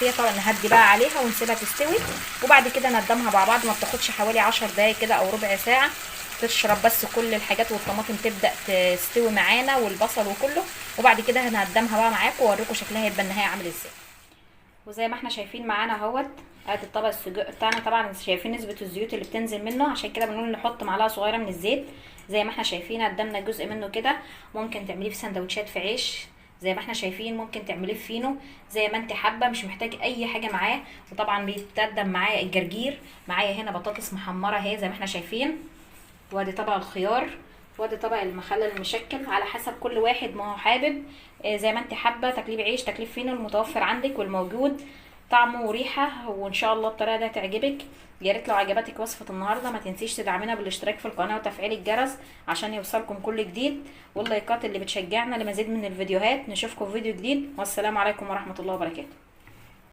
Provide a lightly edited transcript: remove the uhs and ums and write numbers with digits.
هي طبعا نهدي بقى عليها ونسيبها تستوي، وبعد كده نقدمها مع بعض. ما بتاخدش حوالي 10 دقايق كده او ربع ساعه، تشرب بس كل الحاجات والطماطم تبدا تستوي معانا والبصل وكله، وبعد كده هنقدمها بقى معاكم واوريكم شكلها هيبقى النهائي عامل ازاي. وزي ما احنا شايفين معانا اهوت ادي الطبق السجق بتاعنا. طبعا شايفين نسبه الزيوت اللي بتنزل منه، عشان كده بنقول نحط معلقه صغيره من الزيت. زي ما احنا شايفين قدامنا جزء منه كده. ممكن تعمليه في سندوتشات في عيش زي ما احنا شايفين، ممكن تعمليه في فينو زي ما انت حابه، مش محتاج اي حاجه معاه. وطبعا بيتقدم معايا الجرجير، معايا هنا بطاطس محمره اهي زي ما احنا شايفين، وادي طبق الخيار، وادي طبق المخلل المشكل، على حسب كل واحد ما هو حابب. زي ما انت حابه، تكليف عيش تكليف فينو المتوفر عندك والموجود، طعمه وريحه. وان شاء الله الطريقه دي تعجبك. يا ريت لو عجبتك وصفه النهارده ما تنسيش تدعمينا بالاشتراك في القناه وتفعيل الجرس عشان يوصلكم كل جديد، واللايكات اللي بتشجعنا لمزيد من الفيديوهات. نشوفكم في فيديو جديد، والسلام عليكم ورحمه الله وبركاته.